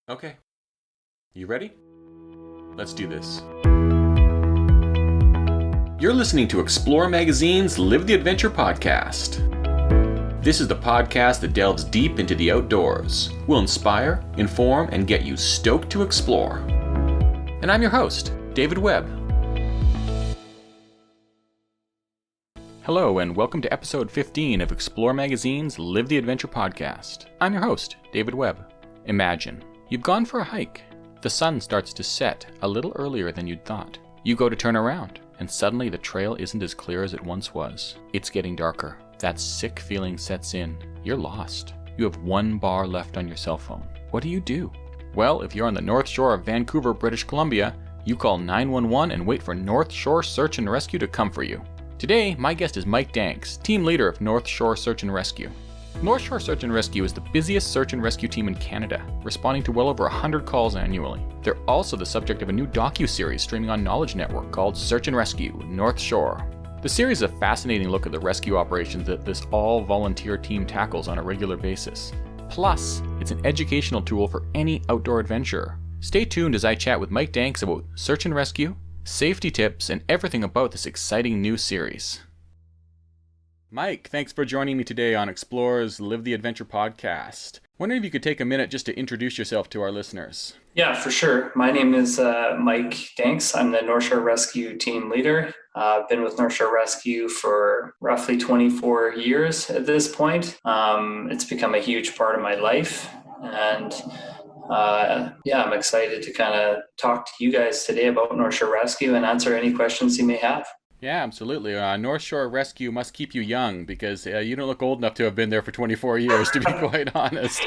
Okay. You ready? Let's do this. You're listening to Explore Magazine's Live the Adventure podcast. This is the podcast that delves deep into the outdoors, will inspire, inform, and get you stoked to explore. And I'm your host, David Webb. Hello, and welcome to episode 15 of Explore Magazine's Live the Adventure podcast. I'm your host, David Webb. Imagine, you've gone for a hike. The sun starts to set a little earlier than you'd thought. You go to turn around, and suddenly the trail isn't as clear as it once was. It's getting darker. That sick feeling sets in. You're lost. You have one bar left on your cell phone. What do? Well, if you're on the North Shore of Vancouver, British Columbia, you call 911 and wait for North Shore Search and Rescue to come for you. Today, my guest is Mike Danks, team leader of North Shore Search and Rescue. North Shore Search and Rescue is the busiest search and rescue team in Canada, responding to well over 100 calls annually. They're also the subject of a new docu-series streaming on Knowledge Network called Search and Rescue, North Shore. The series is a fascinating look at the rescue operations that this all-volunteer team tackles on a regular basis. Plus, it's an educational tool for any outdoor adventurer. Stay tuned as I chat with Mike Danks about search and rescue, safety tips, and everything about this exciting new series. Mike, thanks for joining me today on Explorer's Live the Adventure podcast. Wondering if you could take a minute just to introduce yourself to our listeners. Yeah, for sure. My name is Mike Danks. I'm the North Shore Rescue team leader. I've been with North Shore Rescue for roughly 24 years at this point. It's become a huge part of my life. And I'm excited to kind of talk to you guys today about North Shore Rescue and answer any questions you may have. Yeah, absolutely. North Shore Rescue must keep you young because you don't look old enough to have been there for 24 years, to be quite honest.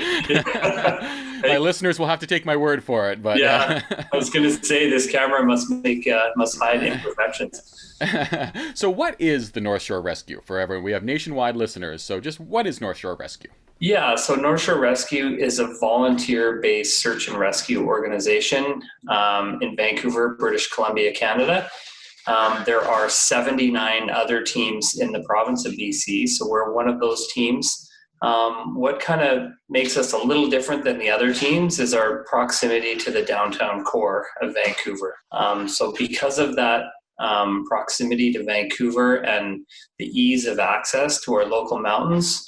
My listeners will have to take my word for it. But yeah, I was going to say this camera must hide imperfections. So what is the North Shore Rescue for everyone? We have nationwide listeners. So just what is North Shore Rescue? Yeah, so North Shore Rescue is a volunteer-based search and rescue organization in Vancouver, British Columbia, Canada. There are 79 other teams in the province of BC, so we're one of those teams. What kind of makes us a little different than the other teams is our proximity to the downtown core of Vancouver. So because of that proximity to Vancouver and the ease of access to our local mountains,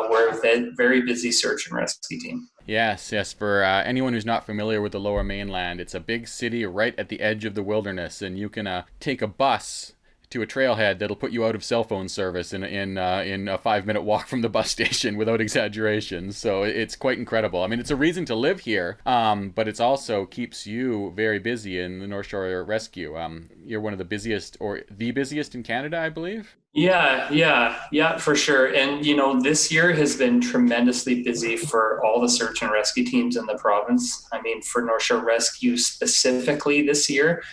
we're a very busy search and rescue team. Yes. For anyone who's not familiar with the Lower Mainland, it's a big city right at the edge of the wilderness, and you can take a bus to a trailhead that'll put you out of cell phone service in a 5-minute walk from the bus station without exaggeration. So it's quite incredible. I mean, it's a reason to live here, but it's also keeps you very busy in the North Shore Rescue. You're one of the busiest, or the busiest in Canada, I believe. Yeah, for sure. And, this year has been tremendously busy for all the search and rescue teams in the province. I mean, for North Shore Rescue specifically this year,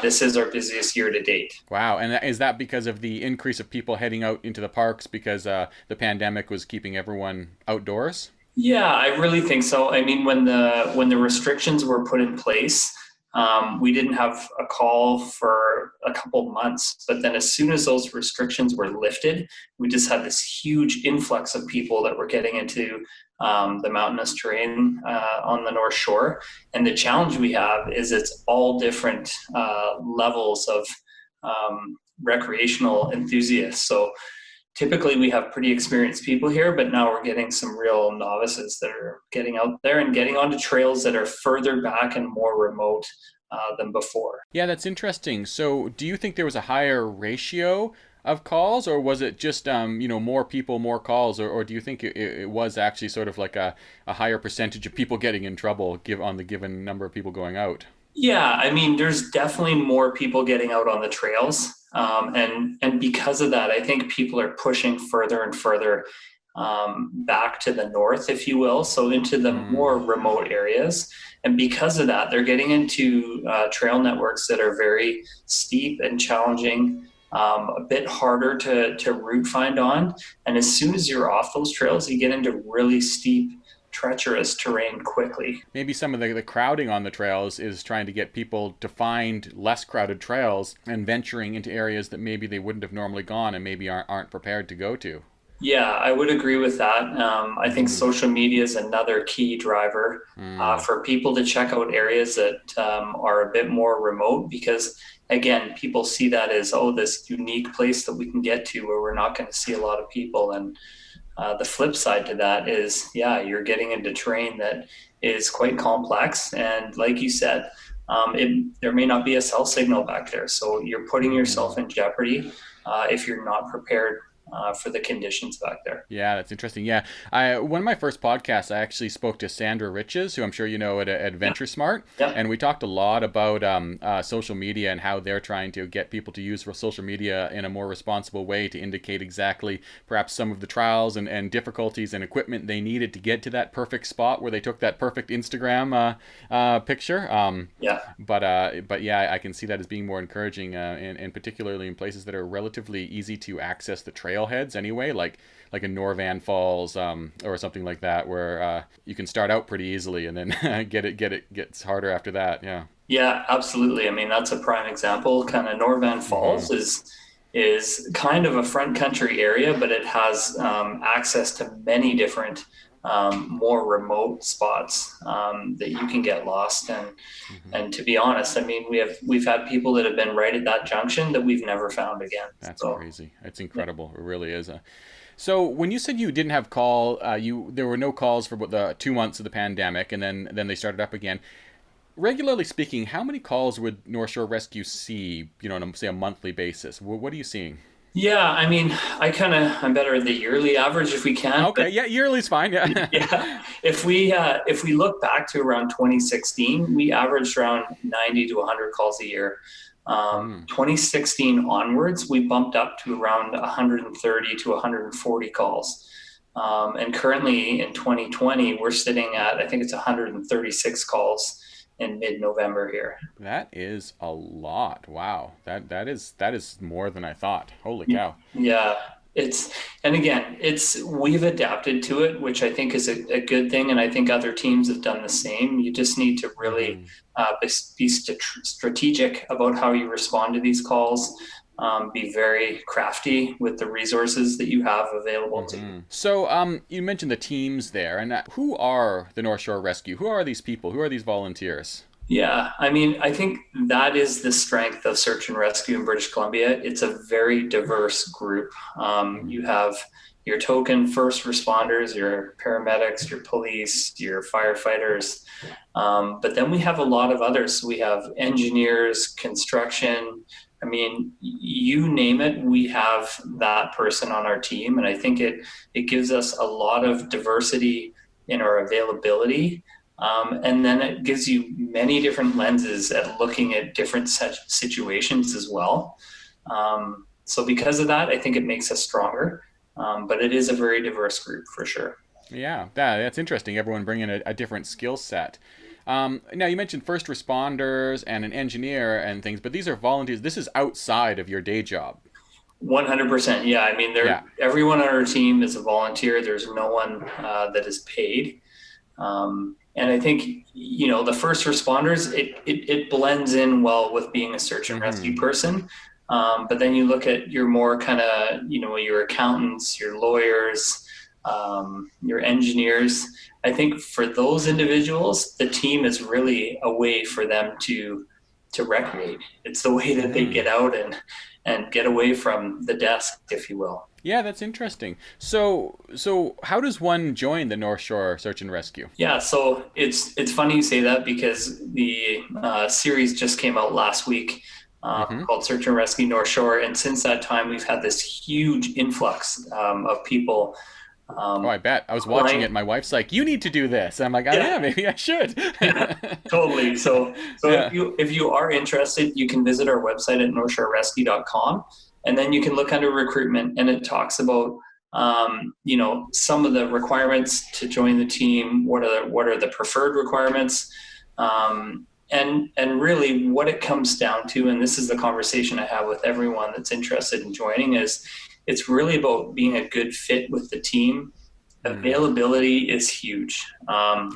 this is our busiest year to date. Wow. And is that because of the increase of people heading out into the parks because the pandemic was keeping everyone outdoors? Yeah, I really think so. I mean, when the restrictions were put in place, we didn't have a call for a couple months, but then as soon as those restrictions were lifted, we just had this huge influx of people that were getting into the mountainous terrain on the North Shore. And the challenge we have is it's all different levels of recreational enthusiasts. So typically we have pretty experienced people here, but now we're getting some real novices that are getting out there and getting onto trails that are further back and more remote than before. Yeah, that's interesting. So do you think there was a higher ratio of calls, or was it just, more people, more calls, or do you think it was actually sort of like a higher percentage of people getting in trouble on the given number of people going out? Yeah, I mean, there's definitely more people getting out on the trails. And because of that, I think people are pushing further and further back to the north, if you will, so into the more remote areas. And because of that, they're getting into trail networks that are very steep and challenging, a bit harder to route find on. And as soon as you're off those trails, you get into really steep, treacherous terrain quickly. Maybe some of the crowding on the trails is trying to get people to find less crowded trails and venturing into areas that maybe they wouldn't have normally gone and maybe aren't prepared to go to. Yeah, I would agree with that. I think Mm-hmm. social media is another key driver Mm, for people to check out areas that are a bit more remote because, again, people see that as, oh, this unique place that we can get to where we're not going to see a lot of people. And the flip side to that is, yeah, you're getting into terrain that is quite complex. And like you said, there may not be a cell signal back there. So you're putting mm. yourself in jeopardy if you're not prepared for the conditions back there. Yeah, that's interesting. Yeah, I one of my first podcasts, I actually spoke to Sandra Riches, who I'm sure you know at Yeah. Adventure Smart, Yep. and we talked a lot about social media and how they're trying to get people to use social media in a more responsible way to indicate exactly perhaps some of the trials and difficulties and equipment they needed to get to that perfect spot where they took that perfect Instagram picture. Yeah. But yeah, I can see that as being more encouraging, and particularly in places that are relatively easy to access the trailheads anyway, like in Norvan Falls, or something like that, where you can start out pretty easily and then get it gets harder after that. Yeah. Yeah, absolutely. I mean, that's a prime example. Kind of Norvan Mm-hmm. Falls is kind of a front country area, but it has access to many different more remote spots that you can get lost. Mm-hmm. And to be honest, I mean, we've had people that have been right at that junction that we've never found again. That's So crazy. It's yeah. incredible. It really is. So when you said you didn't have there were no calls for what, the 2 months of the pandemic, and then they started up again. Regularly speaking, how many calls would North Shore Rescue see, on say a monthly basis? What are you seeing? Yeah, I mean, I'm better at the yearly average if we can, but Okay, yeah, yearly's fine. Yeah. yeah, if we look back to around 2016, we averaged around 90 to 100 calls a year. Mm. 2016 onwards, we bumped up to around 130 to 140 calls. And currently in 2020, we're sitting at I think it's 136 calls in mid-November here. That is a lot. Wow. That is more than I thought. Holy cow. Yeah, it's and again, it's we've adapted to it, which I think is a good thing, and I think other teams have done the same. You just need to really Mm-hmm. be strategic about how you respond to these calls. Be very crafty with the resources that you have available to you. Mm-hmm. So, you mentioned the teams there, and who are the North Shore Rescue? Who are these people? Who are these volunteers? Yeah, I mean, I think that is the strength of search and rescue in British Columbia. It's a very diverse group. You have your token first responders, your paramedics, your police, your firefighters, but then we have a lot of others. So we have engineers, construction. I mean, you name it, we have that person on our team, and I think it gives us a lot of diversity in our availability. And then it gives you many different lenses at looking at different situations as well. So because of that, I think it makes us stronger. But it is a very diverse group for sure. Yeah, that's interesting. Everyone bringing a different skill set. Now, you mentioned first responders and an engineer and things, but these are volunteers. This is outside of your day job. 100%. Yeah. I mean, Yeah. everyone on our team is a volunteer. There's no one that is paid. And I think, the first responders, it blends in well with being a search and rescue Mm-hmm. person. But then you look at your more kind of, your accountants, your lawyers, your engineers. I think for those individuals, the team is really a way for them to recreate. It's the way that they Mm-hmm. get out and get away from the desk, if you will. Yeah, that's interesting. So how does one join the North Shore Search and Rescue? Yeah, so it's funny you say that because the series just came out last week Mm-hmm. called Search and Rescue North Shore, and since that time we've had this huge influx of people Oh, um, I bet. I was watching it. applying. And my wife's like, "You need to do this." And I'm like, "Oh Yeah, yeah, maybe I should." yeah, totally. So Yeah. if you are interested, you can visit our website at northshorerescue.com, and then you can look under recruitment, and it talks about some of the requirements to join the team. What are the preferred requirements? And really what it comes down to, and this is the conversation I have with everyone that's interested in joining, is it's really about being a good fit with the team. Mm. Availability is huge.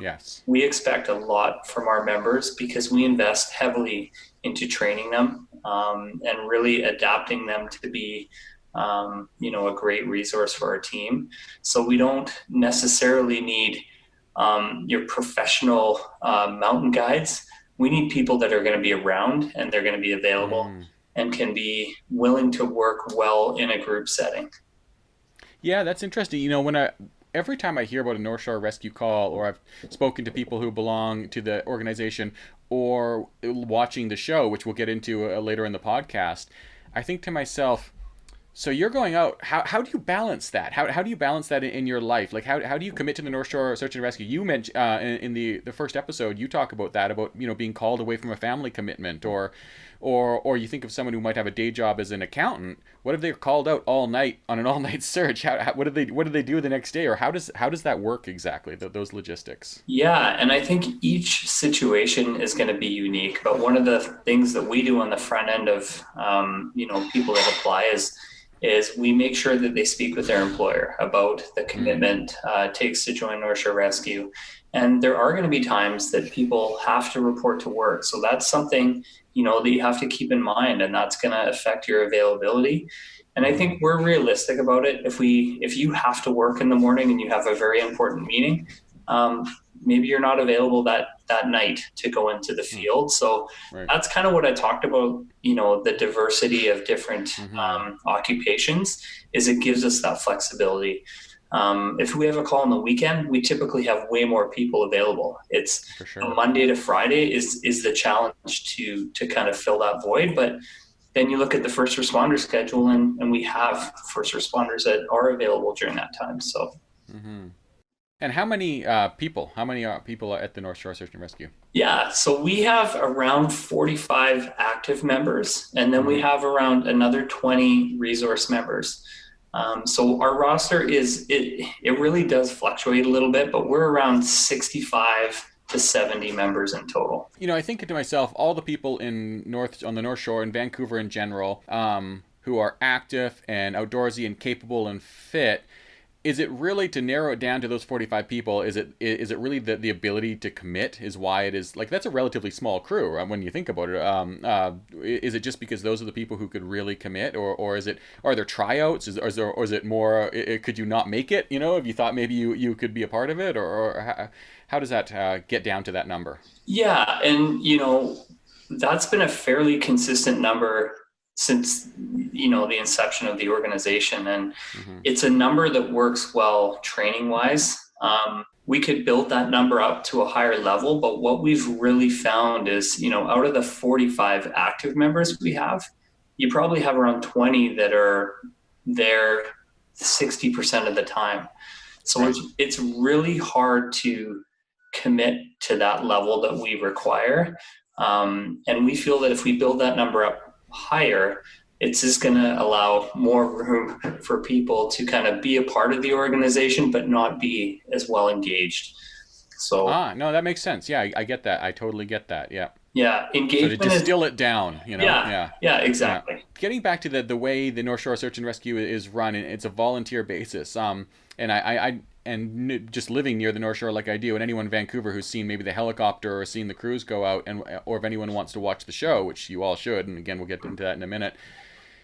Yes. We expect a lot from our members because we invest heavily into training them and really adapting them to be a great resource for our team. So we don't necessarily need your professional mountain guides. We need people that are going to be around and they're going to be available and can be willing to work well in a group setting. Yeah, that's interesting. Every time I hear about a North Shore rescue call, or I've spoken to people who belong to the organization, or watching the show, which we'll get into later in the podcast, I think to myself, so you're going out. How do you balance that? How do you balance that in your life? Like how do you commit to the North Shore Search and Rescue? You mentioned in the first episode, you talk about that, about being called away from a family commitment, or you think of someone who might have a day job as an accountant. What if they're called out all night on an all night search? What do they do the next day, or how does that work exactly? Those logistics. Yeah, and I think each situation is going to be unique. But one of the things that we do on the front end of people that apply is we make sure that they speak with their employer about the commitment it takes to join North Shore Rescue. And there are going to be times that people have to report to work. So that's something, that you have to keep in mind, and that's going to affect your availability. And I think we're realistic about it. If you have to work in the morning and you have a very important meeting, maybe you're not available that night to go into the field. So that's kind of what I talked about, the diversity of different occupations, is it gives us that flexibility. If we have a call on the weekend, we typically have way more people available. It's Monday to Friday is the challenge to kind of fill that void. But then you look at the first responder schedule, and we have first responders that are available during that time. So. And how many people are at the North Shore Search and Rescue? Yeah, so we have around 45 active members, and then we have around another 20 resource members. So our roster it really does fluctuate a little bit, but we're around 65 to 70 members in total. I think to myself, all the people on the North Shore and Vancouver in general, who are active and outdoorsy and capable and fit. Is it really, to narrow it down to those 45 people, is it really the ability to commit is why it is, like, that's a relatively small crew when you think about it. Is it just because those are the people who could really commit, or are there tryouts? Is it more, could you not make it, if you thought maybe you could be a part of it, or how does that get down to that number? Yeah, and that's been a fairly consistent number since the inception of the organization, and it's a number that works well training wise. We could build that number up to a higher level, but what we've really found is, out of the 45 active members we have, you probably have around 20 that are there 60% of the time. So it's really hard to commit to that level that we require, and we feel that if we build that number up higher, it's just going to allow more room for people to kind of be a part of the organization but not be as well engaged. So no, that makes sense. Yeah, I get that. I totally get that. Yeah, engagement. So to distill it down, Yeah, exactly. Yeah. Getting back to the way the North Shore Search and Rescue is run, and it's a volunteer basis. And and just living near the North Shore like I do, and anyone in Vancouver who's seen maybe the helicopter or seen the crews go out, or if anyone wants to watch the show, which you all should, and again we'll get into that in a minute.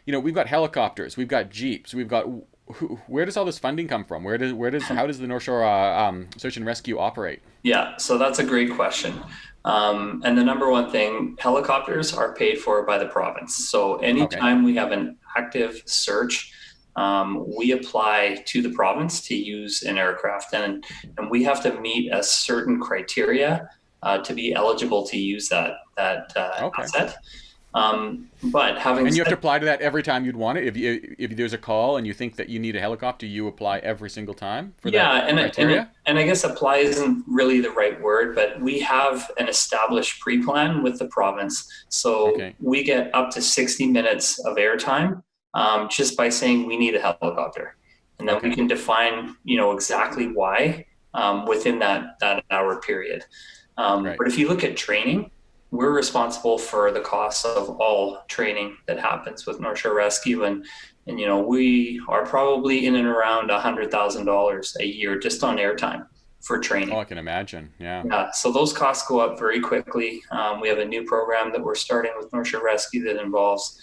We've got helicopters, we've got jeeps, we've got. Where does all this funding come from? How does the North Shore Search and Rescue operate? Yeah, so that's a great question. And the number one thing, helicopters are paid for by the province. So anytime we have an active search, we apply to the province to use an aircraft, and we have to meet a certain criteria to be eligible to use that asset. But and you have to apply to that every time you'd want it. If there's a call and you think that you need a helicopter, you apply every single time for that criteria? And I guess apply isn't really the right word, but we have an established pre-plan with the province. So we get up to 60 minutes of airtime just by saying we need a helicopter. And then we can define, exactly why within that hour period. But if you look at training, we're responsible for the cost of all training that happens with North Shore Rescue. And we are probably in and around $100,000 a year just on airtime for training. Oh, I can imagine. Yeah. So those costs go up very quickly. We have a new program that we're starting with North Shore Rescue that involves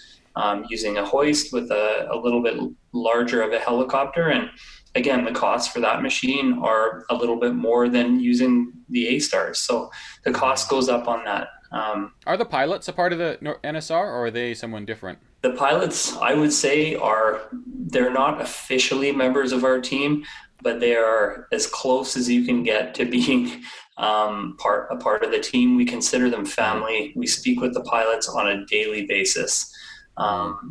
using a hoist with a little bit larger of a helicopter. And again, the costs for that machine are a little bit more than using the A-Stars. So the cost goes up on that. Are the pilots a part of the NSR, or are they someone different? The pilots, I would say, they're not officially members of our team, but they are as close as you can get to being a part of the team. We consider them family. We speak with the pilots on a daily basis.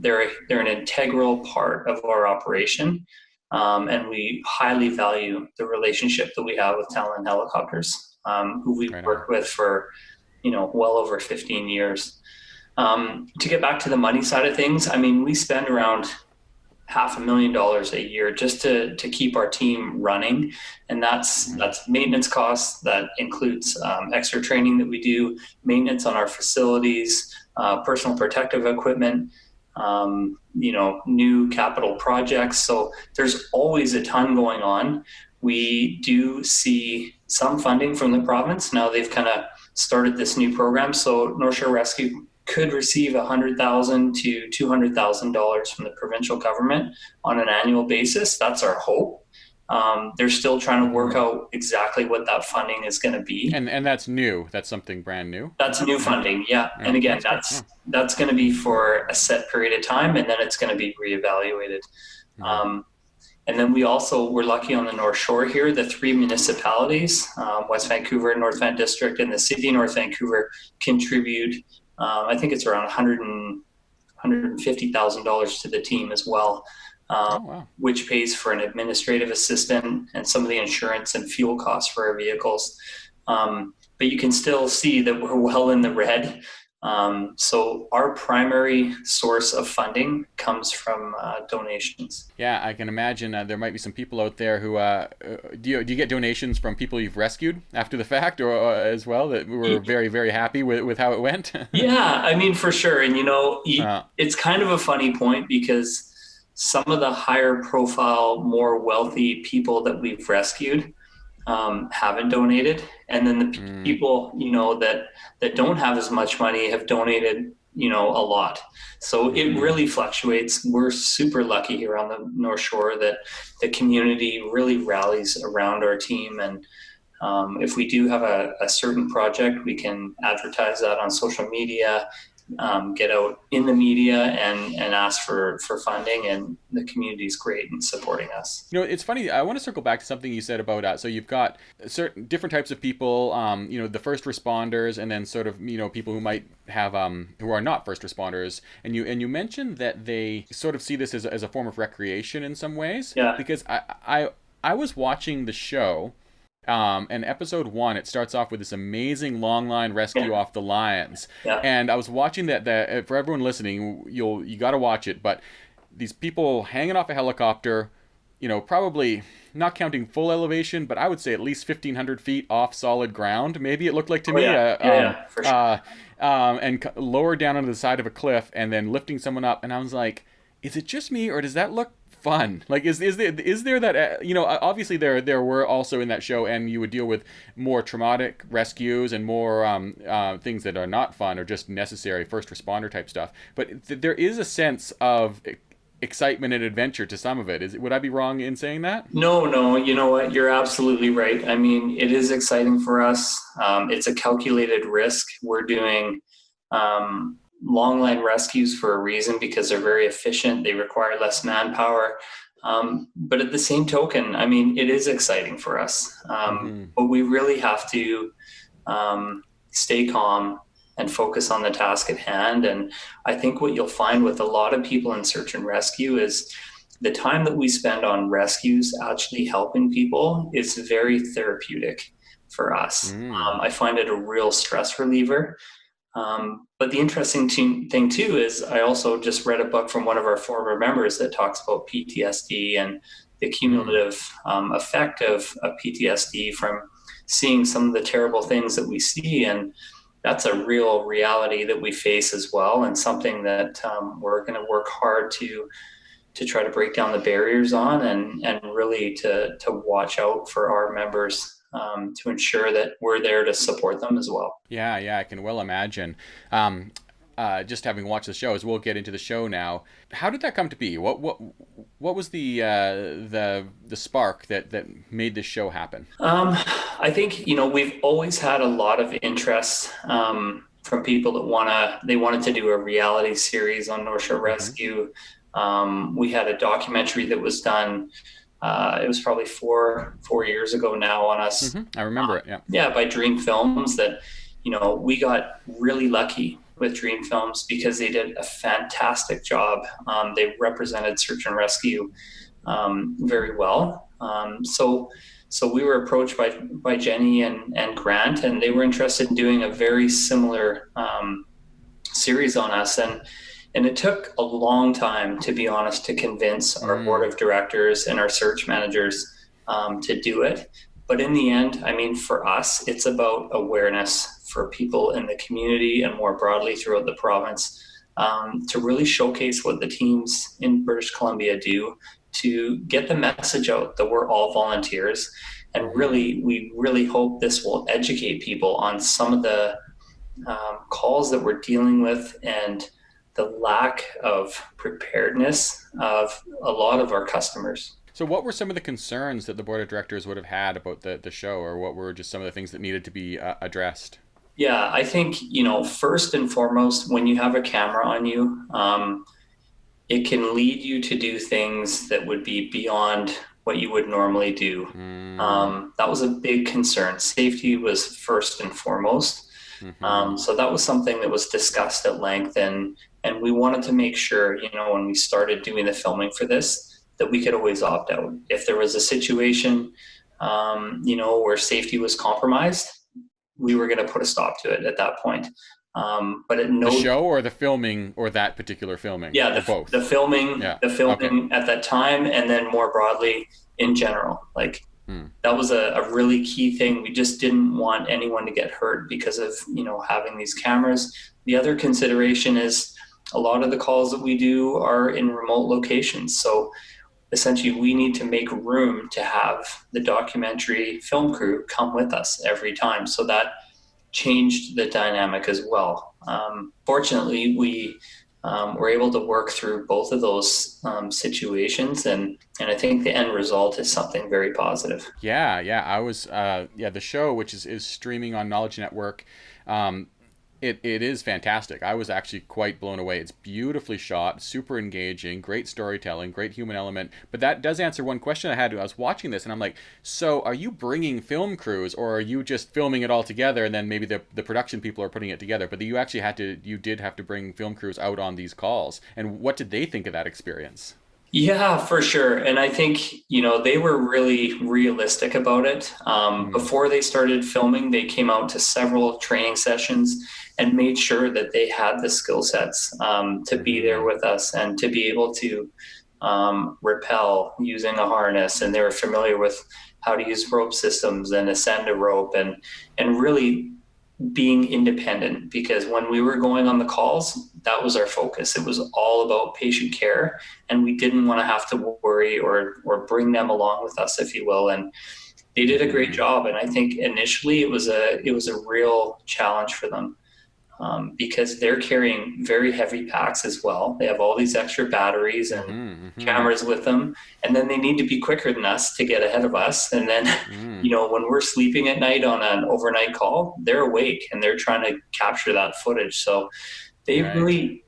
They're an integral part of our operation, and we highly value the relationship that we have with Talon Helicopters, who we've worked with for well over 15 years. To get back to the money side of things, I mean, we spend around $500,000 a year just to keep our team running, and that's maintenance costs. That includes extra training that we do, maintenance on our facilities, personal protective equipment, new capital projects. So there's always a ton going on. We do see some funding from the province. Now they've kind of started this new program. So North Shore Rescue could receive $100,000 to $200,000 from the provincial government on an annual basis. That's our hope. They're still trying to work out exactly what that funding is going to be. And that's new. That's something brand new. That's new funding, yeah. And again, that's going to be for a set period of time, and then it's going to be reevaluated. And then we're lucky on the North Shore here, the 3 municipalities, West Vancouver, North Van District, and the City of North Vancouver contribute, I think it's around $150,000 to the team as well, which pays for an administrative assistant and some of the insurance and fuel costs for our vehicles. But you can still see that we're well in the red. So our primary source of funding comes from donations. Yeah, I can imagine there might be some people out there who do you get donations from people you've rescued after the fact, or as well, that were very, very happy with how it went? Yeah, I mean, for sure. And it's kind of a funny point, because some of the higher profile, more wealthy people that we've rescued haven't donated, and then the people that don't have as much money have donated a lot. So it really fluctuates. We're super lucky here on the North Shore that the community really rallies around our team, and if we do have a certain project, we can advertise that on social media, get out in the media and ask for funding, and the community's great in supporting us. It's funny. I want to circle back to something you said about so you've got certain different types of people, the first responders, and then sort of people who might have who are not first responders, and you mentioned that they sort of see this as a form of recreation in some ways. Yeah. Because I was watching the show. And episode 1, it starts off with this amazing long line rescue off the Lions. Yeah. And I was watching that for everyone listening, you got to watch it. But these people hanging off a helicopter, probably not counting full elevation, but I would say at least 1,500 feet off solid ground. Maybe it looked like to me. For sure. And lowered down onto the side of a cliff, and then lifting someone up. And I was like, is it just me, or does that look fun? Like, is there that obviously there were also in that show, and you would deal with more traumatic rescues and more things that are not fun or just necessary first responder type stuff, but there is a sense of excitement and adventure to some of it. Would I be wrong in saying that? No, you know what, you're absolutely right. I mean, it is exciting for us. It's a calculated risk. We're doing long line rescues for a reason, because they're very efficient. They require less manpower. But at the same token, I mean, it is exciting for us. But we really have to stay calm and focus on the task at hand. And I think what you'll find with a lot of people in search and rescue is the time that we spend on rescues actually helping people is very therapeutic for us. I find it a real stress reliever. But the interesting thing too is I also just read a book from one of our former members that talks about PTSD and the cumulative effect of PTSD from seeing some of the terrible things that we see. And that's a real reality that we face as well, and something that we're going to work hard to try to break down the barriers on, and really to watch out for our members, to ensure that we're there to support them as well. Yeah, I can well imagine. just having watched the show, as we'll get into the show now. How did that come to be? What was the spark that made this show happen? I think, we've always had a lot of interest from people that wanted to do a reality series on North Shore Rescue. We had a documentary that was done. It was probably four years ago now on us. I remember it. Yeah. Yeah, by Dream Films. That we got really lucky with Dream Films because they did a fantastic job. They represented search and rescue very well. So we were approached by Jenny and Grant, and they were interested in doing a very similar series on us. And it took a long time, to be honest, to convince our board of directors and our search managers to do it. But in the end, I mean, for us, it's about awareness for people in the community and more broadly throughout the province, to really showcase what the teams in British Columbia do to get the message out that we're all volunteers. And really, we really hope this will educate people on some of the calls that we're dealing with and the lack of preparedness of a lot of our customers. So what were some of the concerns that the board of directors would have had about the show, or what were just some of the things that needed to be addressed? Yeah, I think, first and foremost, when you have a camera on you, it can lead you to do things that would be beyond what you would normally do. That was a big concern. Safety was first and foremost. So that was something that was discussed at length, and we wanted to make sure, when we started doing the filming for this, that we could always opt out. If there was a situation, where safety was compromised, we were going to put a stop to it at that point. But at no the show or the filming, or that particular filming? Yeah, both. The filming, okay. At that time, and then more broadly in general. That was a really key thing. We just didn't want anyone to get hurt because of having these cameras. The other consideration is a lot of the calls that we do are in remote locations. So essentially, we need to make room to have the documentary film crew come with us every time. So that changed the dynamic as well. Fortunately, we were able to work through both of those situations, and I think the end result is something very positive. Yeah. I was the show, which is streaming on Knowledge Network. It is fantastic. I was actually quite blown away. It's beautifully shot, super engaging, great storytelling, great human element. But that does answer one question I had. I was watching this and I'm like, so are you bringing film crews, or are you just filming it all together and then maybe the production people are putting it together? But you did have to bring film crews out on these calls. And what did they think of that experience? Yeah, for sure. And I think, they were really realistic about it. Before they started filming, they came out to several training sessions and made sure that they had the skill sets to be there with us and to be able to rappel using a harness. And they were familiar with how to use rope systems and ascend a rope and really being independent, because when we were going on the calls, that was our focus. It was all about patient care, and we didn't want to have to worry or bring them along with us, if you will. And they did a great job. And I think initially it was a real challenge for them. Because they're carrying very heavy packs as well. They have all these extra batteries and cameras with them. And then they need to be quicker than us to get ahead of us. And then, when we're sleeping at night on an overnight call, they're awake and they're trying to capture that footage. So they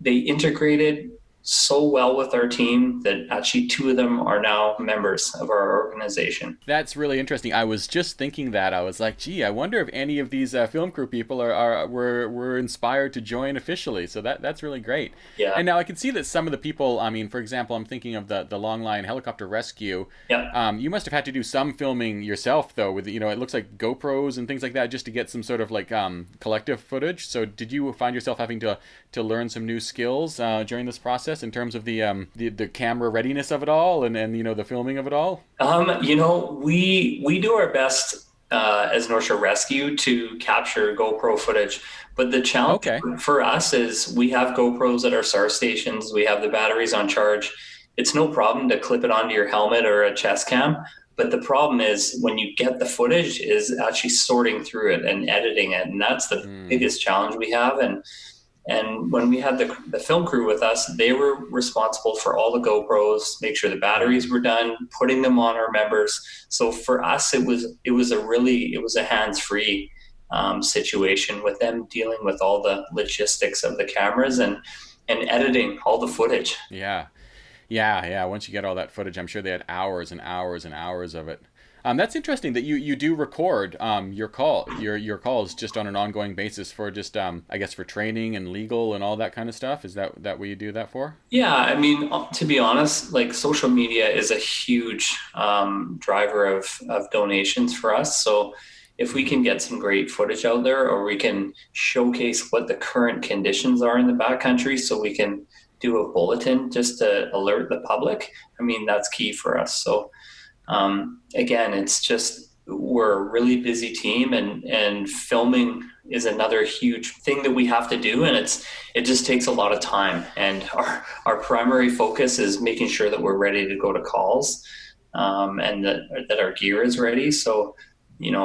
integrated so well with our team that actually 2 of them are now members of our organization. That's really interesting. I was just thinking that. I was like, gee, I wonder if any of these film crew people were inspired to join officially. So that's really great. Yeah. And now I can see that some of the people, I mean, for example, I'm thinking of the Long Line helicopter rescue. Yeah. You must have had to do some filming yourself, though, with, it looks like GoPros and things like that, just to get some sort of collective footage. So did you find yourself having to learn some new skills during this process in terms of the camera readiness of it all and the filming of it all? We do our best as North Shore Rescue to capture GoPro footage, but the challenge for us is we have GoPros at our SAR stations. We have the batteries on charge. It's no problem to clip it onto your helmet or a chest cam. But the problem is when you get the footage is actually sorting through it and editing it. And that's the biggest challenge we have. And And when we had the film crew with us, they were responsible for all the GoPros, make sure the batteries were done, putting them on our members. So for us, it was a hands-free situation with them dealing with all the logistics of the cameras and editing all the footage. Yeah. Yeah. Once you get all that footage, I'm sure they had hours and hours and hours of it. That's interesting that you do record your calls just on an ongoing basis for just I guess for training and legal and all that kind of stuff. Is that what you do that for? Yeah, I mean, to be honest, like social media is a huge driver of donations for us. So if we can get some great footage out there, or we can showcase what the current conditions are in the backcountry, so we can do a bulletin just to alert the public, I mean, that's key for us. So again, it's just we're a really busy team, and filming is another huge thing that we have to do, and it just takes a lot of time. And our primary focus is making sure that we're ready to go to calls, and that our gear is ready. So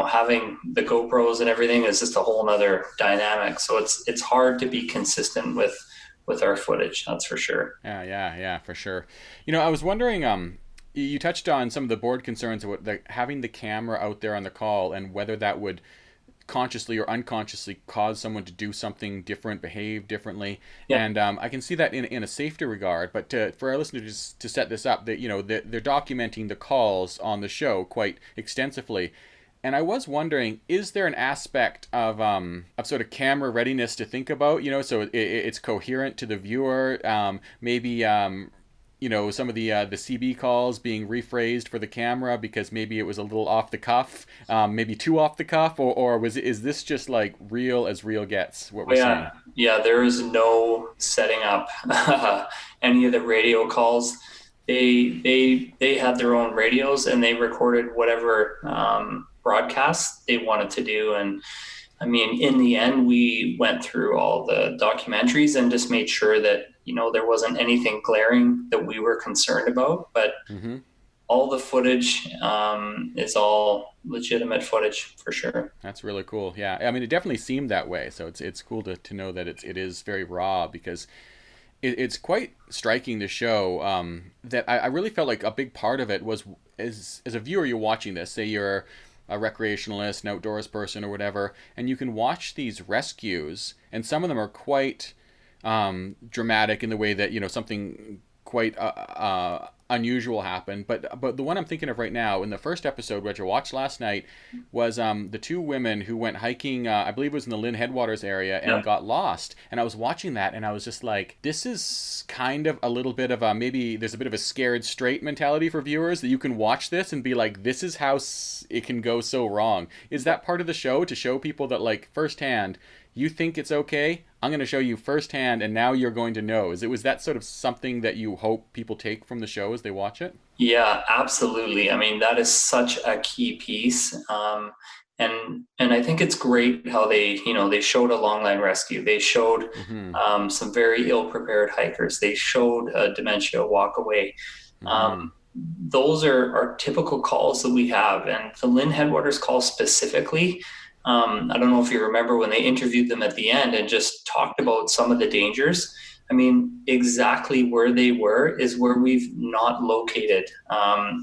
having the GoPros and everything is just a whole nother dynamic. So it's hard to be consistent with our footage, that's for sure. Yeah, for sure. I was wondering, you touched on some of the board concerns about having the camera out there on the call, and whether that would consciously or unconsciously cause someone to do something different, behave differently. Yeah. And I can see that in a safety regard. But for our listeners to set this up, that they're documenting the calls on the show quite extensively. And I was wondering, is there an aspect of sort of camera readiness to think about? So it's coherent to the viewer. Maybe some of the CB calls being rephrased for the camera because maybe it was a little off the cuff, maybe too off the cuff, or is this just like real as real gets? What we're saying? Yeah. There is no setting up any of the radio calls. They had their own radios, and they recorded whatever broadcasts they wanted to do. And I mean, in the end, we went through all the documentaries and just made sure that there wasn't anything glaring that we were concerned about. But all the footage is all legitimate footage for sure. That's really cool. Yeah, I mean, it definitely seemed that way. So it's cool to know that it is very raw, because it's quite striking to show that I really felt like a big part of it was, as a viewer, you're watching this, say you're a recreationalist, an outdoors person or whatever, and you can watch these rescues, and some of them are quite dramatic in the way that something quite unusual happened. But the one I'm thinking of right now, in the first episode, which I watched last night, was the two women who went hiking, I believe it was in the Lynn Headwaters area, and got lost. And I was watching that, and I was just like, this is kind of a little bit of maybe there's a bit of a scared straight mentality for viewers, that you can watch this and be like, this is how it can go so wrong. Is that part of the show, to show people that, like, firsthand, you think it's okay, I'm going to show you firsthand, and now you're going to know? Was that sort of something that you hope people take from the show as they watch it? Yeah, absolutely. I mean, that is such a key piece. And I think it's great how they showed a longline rescue. They showed some very ill-prepared hikers. They showed a dementia walk away. Those are typical calls that we have. And the Lynn Headwaters call specifically, I don't know if you remember when they interviewed them at the end and just talked about some of the dangers. I mean, exactly where they were is where we've not located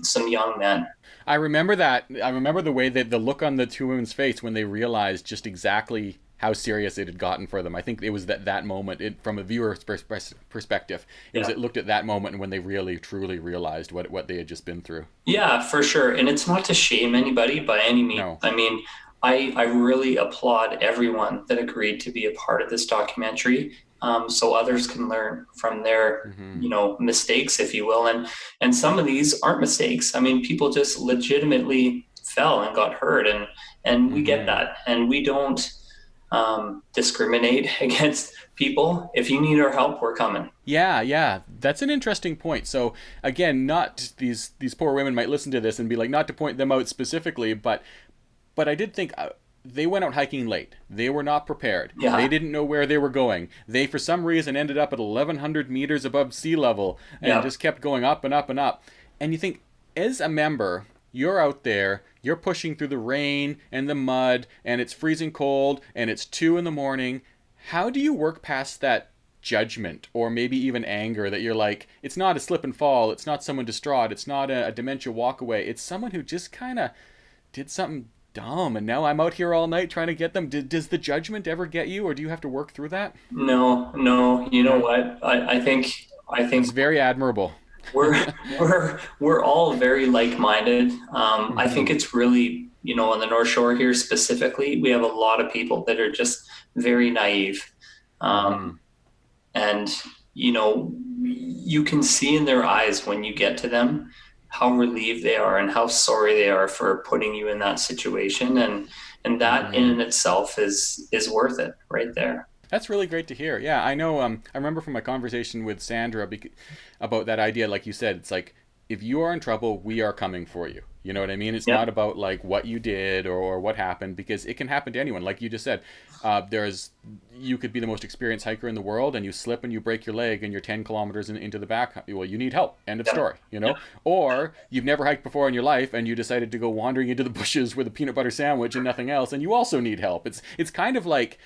some young men. I remember that. I remember the way that the look on the two women's face when they realized just exactly how serious it had gotten for them. I think it was that moment, from a viewer's perspective, it looked at that moment and when they really, truly realized what they had just been through. Yeah, for sure. And it's not to shame anybody by any means. No. I mean, I really applaud everyone that agreed to be a part of this documentary, so others can learn from their, mistakes, if you will. And some of these aren't mistakes. I mean, people just legitimately fell and got hurt, and we get that. And we don't discriminate against people. If you need our help, we're coming. Yeah. That's an interesting point. So again, not these poor women might listen to this and be like, not to point them out specifically, but I did think they went out hiking late. They were not prepared. Yeah. They didn't know where they were going. They, for some reason, ended up at 1,100 meters above sea level and just kept going up and up and up. And you think, as a member, you're out there, you're pushing through the rain and the mud, and it's freezing cold, and it's 2 a.m. How do you work past that judgment or maybe even anger that you're like, it's not a slip and fall, it's not someone distraught, it's not a dementia walk away, it's someone who just kind of did something dumb and now I'm out here all night trying to get them. Does the judgment ever get you, or do you have to work through that? No. You know what? I It's think very admirable. we're we're all very like-minded. I Mm-hmm. think it's really, on the North Shore here specifically, we have a lot of people that are just very naive. Mm-hmm. Um, and you can see in their eyes when you get to them how relieved they are and how sorry they are for putting you in that situation, and that in Mm-hmm. and itself is worth it right there. That's really great to hear. Yeah, I know. I remember from my conversation with Sandra about that idea. Like you said, it's like if you are in trouble, we are coming for you. You know what I mean? It's not Yep. about like what you did or what happened, because it can happen to anyone. Like you just said, there's you could be the most experienced hiker in the world, and you slip and you break your leg, and you're 10 kilometers into the back. Well, you need help. End of Yep. story. Yep. Or you've never hiked before in your life, and you decided to go wandering into the bushes with a peanut butter sandwich and nothing else, and you also need help. It's kind of like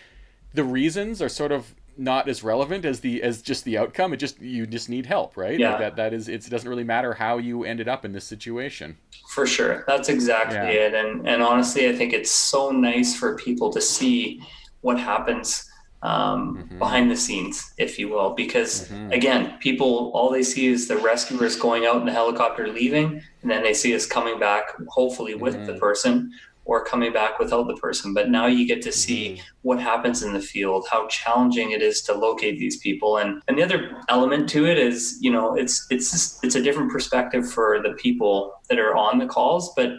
the reasons are sort of not as relevant as just the outcome. You just need help, right? Like Yeah. that is it doesn't really matter how you ended up in this situation. For sure. That's exactly Yeah. it. And honestly, I think it's so nice for people to see what happens Mhm. behind the scenes, if you will, because Mhm. again, people, all they see is the rescuers going out in the helicopter leaving, and then they see us coming back, hopefully with the Mhm. person or coming back without the person. But now you get to see Mhm. what happens in the field, how challenging it is to locate these people. And the other element to it is, it's a different perspective for the people that are on the calls, but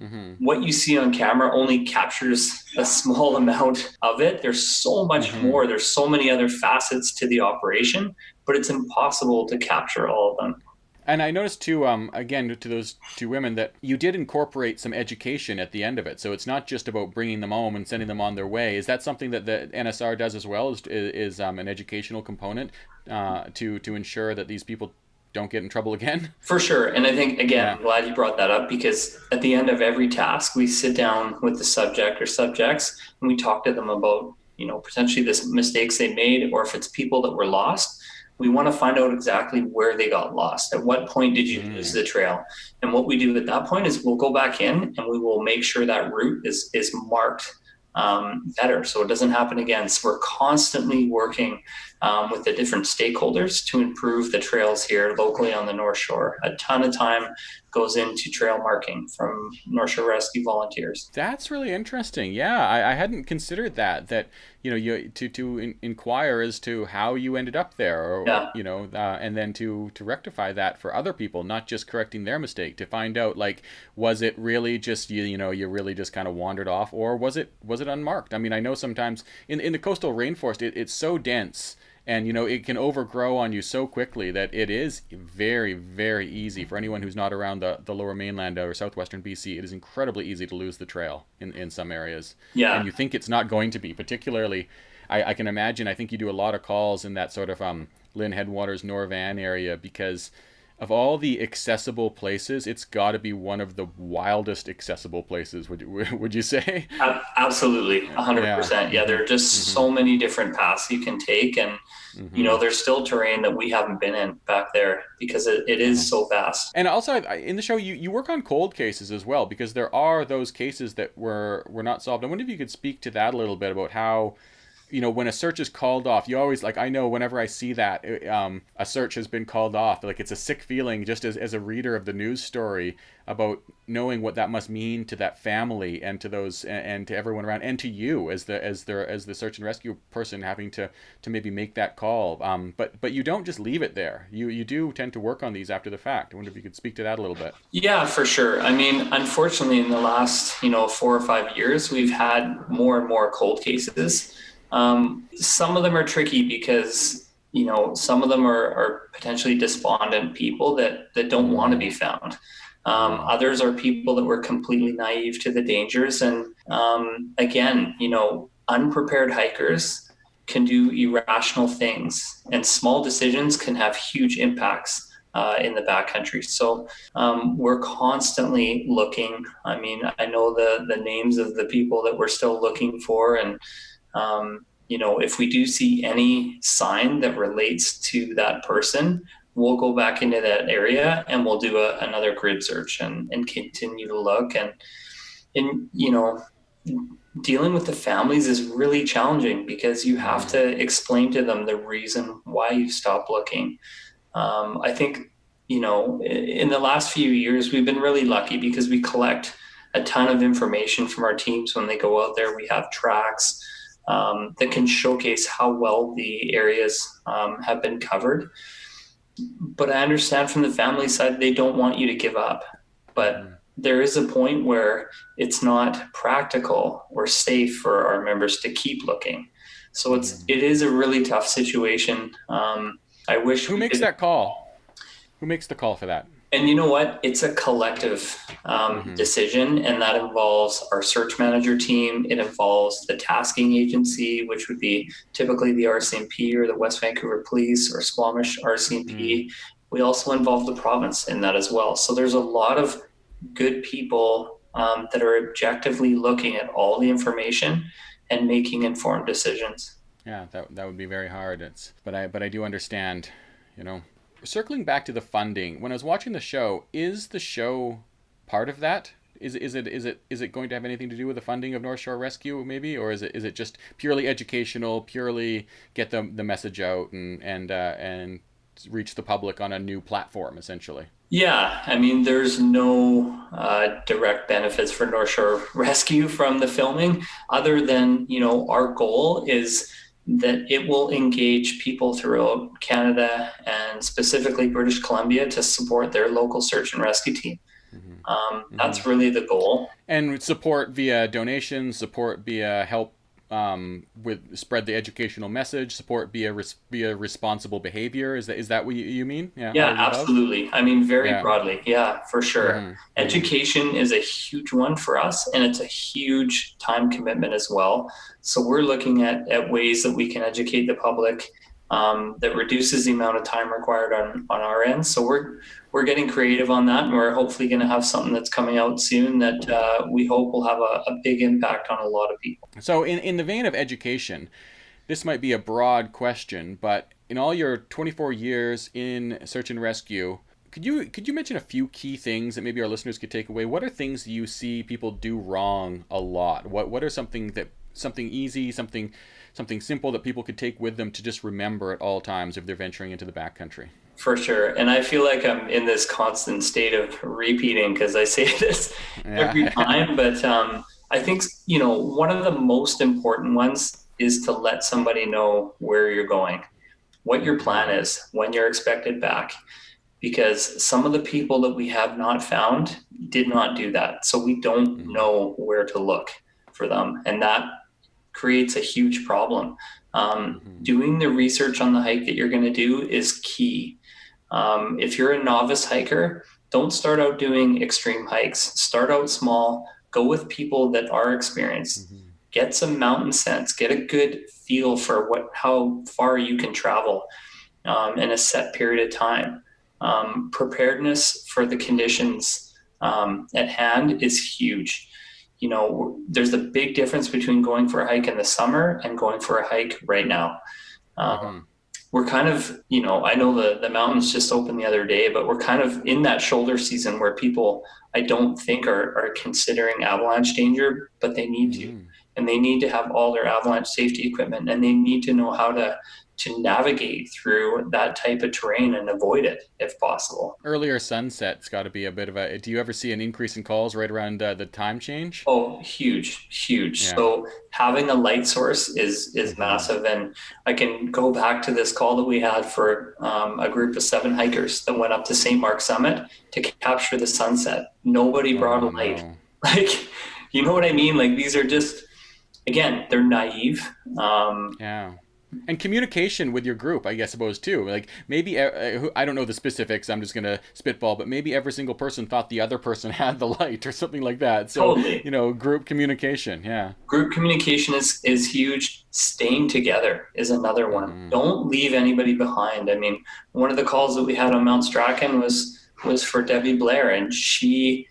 Mhm. what you see on camera only captures a small amount of it. There's so much Mhm. more. There's so many other facets to the operation, but it's impossible to capture all of them. And I noticed too, again, to those two women, that you did incorporate some education at the end of it. So it's not just about bringing them home and sending them on their way. Is that something that the NSR does as well? Is an educational component to ensure that these people don't get in trouble again? For sure. And I think, again, Yeah. I'm glad you brought that up because at the end of every task, we sit down with the subject or subjects and we talk to them about, potentially the mistakes they made, or if it's people that were lost, we want to find out exactly where they got lost. At what point did you lose Mm. the trail? And what we do at that point is we'll go back in and we will make sure that route is marked better so it doesn't happen again. So we're constantly working with the different stakeholders to improve the trails here locally on the North Shore. A ton of time goes into trail marking from North Shore Rescue volunteers. That's really interesting. Yeah, I hadn't considered that. That you inquire as to how you ended up there, Yeah, and then to rectify that for other people, not just correcting their mistake. To find out, like, was it really just you really just kind of wandered off, or was it unmarked? I mean, I know sometimes in the coastal rainforest, it's so dense, and it can overgrow on you so quickly that it is very, very easy for anyone who's not around the lower mainland or southwestern BC. It is incredibly easy to lose the trail in some areas, and yeah. you think it's not going to be. Particularly, I can imagine. I think you do a lot of calls in that sort of Lynn Headwaters Norvan area, because of all the accessible places, it's got to be one of the wildest accessible places. Would you say? Absolutely, Yeah. 100%. Yeah, Mm-hmm. there are just Mm-hmm. so many different paths you can take, and Mm-hmm. there's still terrain that we haven't been in back there because it Uh-huh. is so vast. And also, in the show, you work on cold cases as well, because there are those cases that were not solved. I wonder if you could speak to that a little bit about how, when a search is called off, you always, like, I know whenever I see that a search has been called off, like, it's a sick feeling just as a reader of the news story, about knowing what that must mean to that family and to those and to everyone around, and to you as the search and rescue person having to maybe make that call. But you don't just leave it there. You do tend to work on these after the fact. I wonder if you could speak to that a little bit. Yeah, for sure. I mean, unfortunately, in the last 4 or 5 years, we've had more and more cold cases. Some of them are tricky because some of them are potentially despondent people that don't want to Mm, be found. mm, Others are people that were completely naive to the dangers, and again, unprepared hikers can do irrational things, and small decisions can have huge impacts in the backcountry. So we're constantly looking. I mean, I know the names of the people that we're still looking for, and if we do see any sign that relates to that person, we'll go back into that area and we'll do another grid search and continue to look. And dealing with the families is really challenging because you have to explain to them the reason why you stopped looking. I think, in the last few years, we've been really lucky because we collect a ton of information from our teams when they go out there. We have tracks that can showcase how well the areas have been covered. But I understand from the family side, they don't want you to give up. But there is a point where it's not practical or safe for our members to keep looking. So it is a really tough situation. I wish. Who makes that call? Who makes the call for that? And you know what? It's a collective decision, and that involves our search manager team. It involves the tasking agency, which would be typically the RCMP or the West Vancouver Police or Squamish RCMP. We also involve the province in that as well. So there's a lot of good people that are objectively looking at all the information and making informed decisions. Yeah, that would be very hard. But I do understand, Circling back to the funding, when I was watching the show, is the show part of that? Is it going to have anything to do with the funding of North Shore Rescue, maybe, or is it just purely educational, purely get the message out and reach the public on a new platform, essentially? Yeah, I mean, there's no direct benefits for North Shore Rescue from the filming, other than our goal is that it will engage people throughout Canada and specifically British Columbia to support their local search and rescue team. That's really the goal. And support via donations, support via help with spread the educational message, support via responsible behavior. Is that what you mean? Yeah, absolutely. I mean, very broadly. Yeah, for sure. Education is a huge one for us, and it's a huge time commitment as well. So we're looking at ways that we can educate the public that reduces the amount of time required on our end. So we're getting creative on that, and we're hopefully going to have something that's coming out soon that we hope will have a big impact on a lot of people. So in the vein of education, this might be a broad question, but in all your 24 years in search and rescue, could you mention a few key things that maybe our listeners could take away? What are things you see people do wrong a lot? What are something easy, something simple that people could take with them to just remember at all times if they're venturing into the backcountry? For sure. And I feel like I'm in this constant state of repeating because I say this every time. But I think, one of the most important ones is to let somebody know where you're going, what your plan is, when you're expected back. Because some of the people that we have not found did not do that. So we don't know where to look for them. And that creates a huge problem. Doing the research on the hike that you're going to do is key. If you're a novice hiker, don't start out doing extreme hikes. Start out small. Go with people that are experienced. Get some mountain sense. Get a good feel for how far you can travel in a set period of time. Preparedness for the conditions at hand is huge. There's a big difference between going for a hike in the summer and going for a hike right now. We're kind of, I know the mountains just opened the other day, but we're kind of in that shoulder season where people, I don't think are considering avalanche danger, but they need to. And they need to have all their avalanche safety equipment, and they need to know how to navigate through that type of terrain and avoid it if possible. Earlier sunset's got to be a bit of do you ever see an increase in calls right around the time change? Oh, huge. Yeah. So having a light source is massive. And I can go back to this call that we had for a group of 7 hikers that went up to St. Mark's Summit to capture the sunset. Nobody brought a light. No. Like, you know what I mean? Like, these are just, again, they're naive. And communication with your group, I suppose, too. Like, maybe, I don't know the specifics, I'm just going to spitball, but maybe every single person thought the other person had the light or something like that. So, totally. Group communication, yeah. Group communication is huge. Staying together is another one. Don't leave anybody behind. I mean, one of the calls that we had on Mount Strachan was for Debbie Blair, and she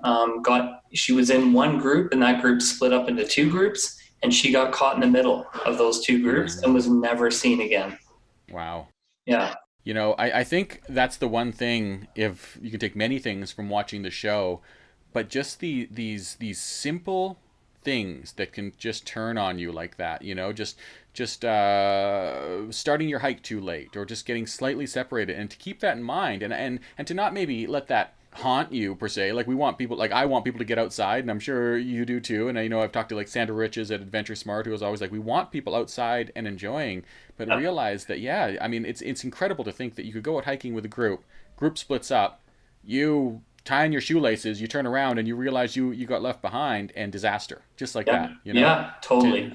was in one group, and that group split up into 2 groups. and she got caught in the middle of those two groups and was never seen again. Wow. Yeah. You know, I think that's the one thing, if you can take many things from watching the show, but just these simple things that can just turn on you like that, you know, just starting your hike too late, or just getting slightly separated, and to keep that in mind, and to not maybe let that haunt you per se. Like, we want people, like, I want people to get outside, and I'm sure you do too. And I know I've talked to like Sandra Riches at Adventure Smart, who was always like, we want people outside and enjoying, but realize that, yeah, I mean, it's incredible to think that you could go out hiking with a group splits up, you tie in your shoelaces, you turn around and you realize you got left behind, and disaster, just like that, you know? Yeah, totally.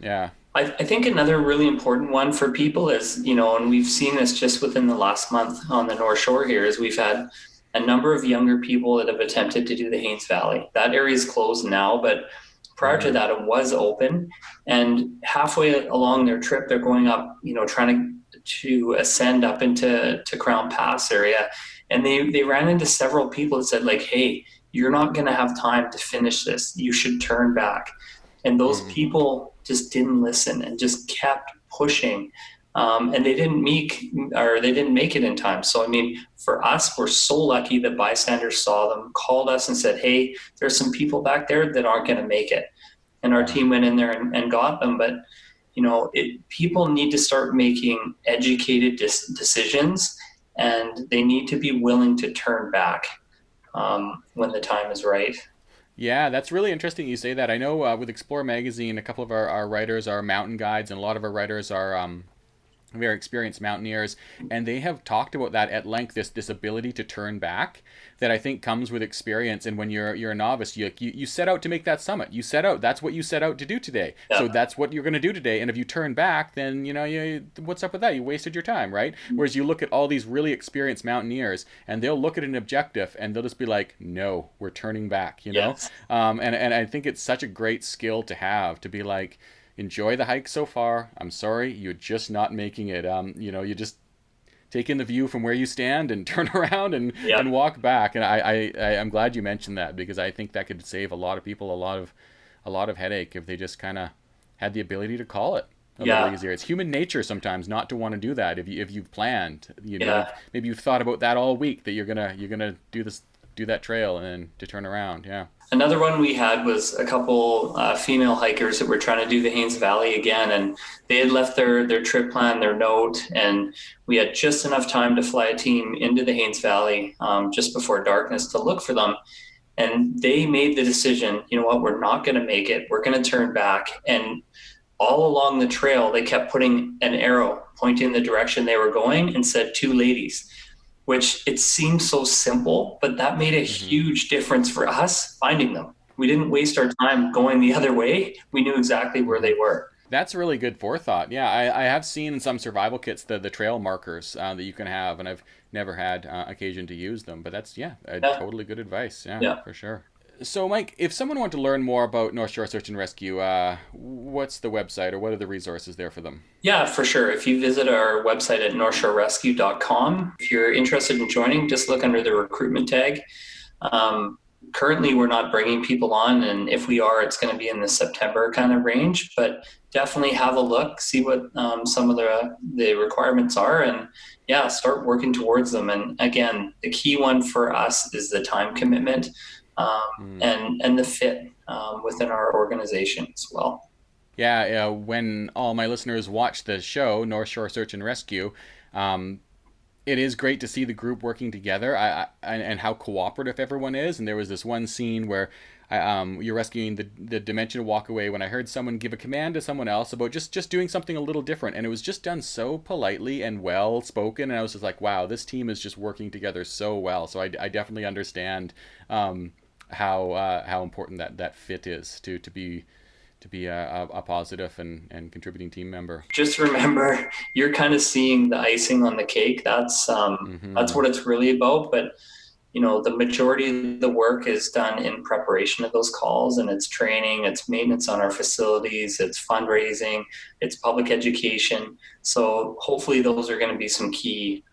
Yeah. I think another really important one for people is, you know, and we've seen this just within the last month on the North Shore here, is we've had a number of younger people that have attempted to do the Haines Valley. That area is closed now, but prior to that, it was open. And halfway along their trip, they're going up, you know, trying to ascend up into Crown Pass area. And they ran into several people that said, like, hey, you're not going to have time to finish this. You should turn back. And those people just didn't listen and just kept pushing. And they didn't make it in time. So, I mean, for us, we're so lucky that bystanders saw them, called us and said, hey, there's some people back there that aren't going to make it. And our team went in there and got them. But, you know, people need to start making educated decisions, and they need to be willing to turn back when the time is right. Yeah, that's really interesting you say that. I know with Explore Magazine, a couple of our writers are mountain guides, and a lot of our writers are very experienced mountaineers, and they have talked about that at length, this ability to turn back that I think comes with experience. And when you're a novice, you set out to make that summit. That's what you set out to do today. Yeah. So that's what you're going to do today. And if you turn back, then, you know, what's up with that? You wasted your time, right? Whereas you look at all these really experienced mountaineers, and they'll look at an objective and they'll just be like, no, we're turning back, you know? Yes. And I think it's such a great skill to have, to be like, enjoy the hike so far. I'm sorry, you're just not making it. You know, you just take in the view from where you stand and turn around and walk back. And I'm glad you mentioned that, because I think that could save a lot of people a lot of headache if they just kind of had the ability to call it a little easier. It's human nature sometimes not to want to do that. If you've planned, you know, maybe you've thought about that all week, that you're gonna do that trail, and then to turn around. Yeah. Another one we had was a couple female hikers that were trying to do the Haines Valley again, and they had left their trip plan, their note, and we had just enough time to fly a team into the Haines Valley just before darkness to look for them. And they made the decision, you know what, we're not going to make it. We're going to turn back. And all along the trail, they kept putting an arrow pointing the direction they were going and said, 2 ladies. Which it seems so simple, but that made a huge difference for us finding them. We didn't waste our time going the other way. We knew exactly where they were. That's really good forethought. Yeah, I have seen in some survival kits the trail markers that you can have, and I've never had occasion to use them. But that's, totally good advice. Yeah, for sure. So, Mike, if someone wanted to learn more about North Shore Search and Rescue, what's the website, or what are the resources there for them? Yeah, for sure. If you visit our website at northshorerescue.com, if you're interested in joining, just look under the recruitment tag. Currently, we're not bringing people on, and if we are, it's going to be in the September kind of range. But definitely have a look, see what some of the requirements are, and start working towards them. And again, the key one for us is the time commitment. And the fit within our organization as well. Yeah, when all my listeners watch the show, North Shore Search and Rescue, it is great to see the group working together and how cooperative everyone is. And there was this one scene where you're rescuing the Dimension Walkaway, when I heard someone give a command to someone else about just doing something a little different. And it was just done so politely and well spoken. And I was just like, wow, this team is just working together so well. So I definitely understand how important that fit is to be a positive and contributing team member. Just remember, you're kind of seeing the icing on the cake. That's what it's really about. But you know, the majority of the work is done in preparation of those calls, and it's training, it's maintenance on our facilities, it's fundraising, it's public education. So hopefully those are going to be some key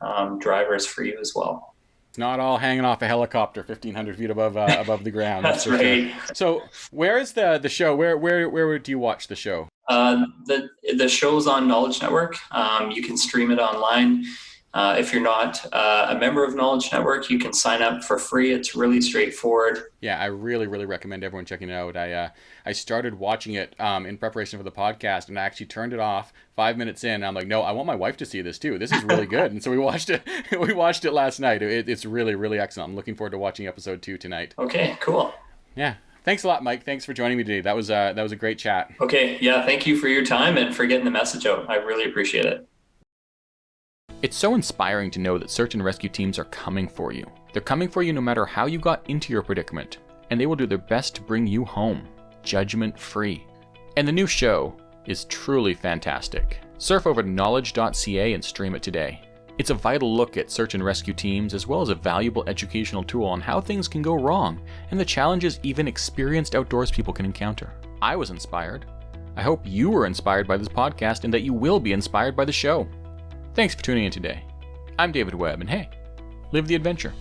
drivers for you as well. It's not all hanging off a helicopter 1,500 feet above the ground. That's right. Sure. So where is the show? Where do you watch the show? The show's on Knowledge Network. You can stream it online. If you're not a member of Knowledge Network, you can sign up for free. It's really straightforward. Yeah, I really, really recommend everyone checking it out. I started watching it in preparation for the podcast, and I actually turned it off 5 minutes in. I'm like, no, I want my wife to see this too. This is really good. And so we watched it. We watched it last night. It's really, really excellent. I'm looking forward to watching episode 2 tonight. Okay, cool. Yeah. Thanks a lot, Mike. Thanks for joining me today. That was a great chat. Okay. Yeah. Thank you for your time and for getting the message out. I really appreciate it. It's so inspiring to know that search and rescue teams are coming for you. They're coming for you no matter how you got into your predicament, and they will do their best to bring you home, judgment-free. And the new show is truly fantastic. Surf over to knowledge.ca and stream it today. It's a vital look at search and rescue teams, as well as a valuable educational tool on how things can go wrong and the challenges even experienced outdoors people can encounter. I was inspired. I hope you were inspired by this podcast and that you will be inspired by the show. Thanks for tuning in today. I'm David Webb, and hey, live the adventure.